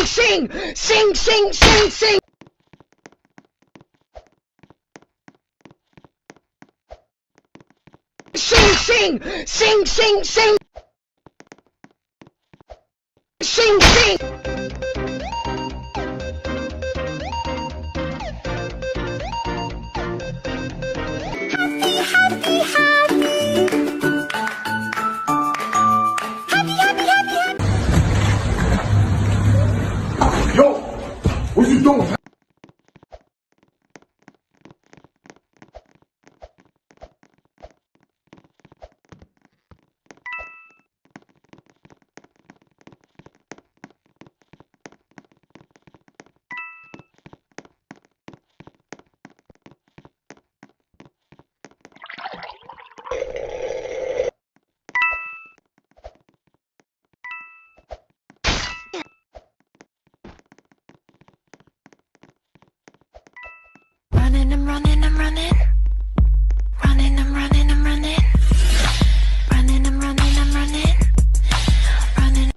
sing, sing, sing, sing, sing. Sing, sing, sing, sing, sing. Sing, sing. Happy, happy, happy. Yo, what you doing? Running, I'm running, I'm running. Running, I'm running, I'm running. Running, I'm running, I'm running. Running.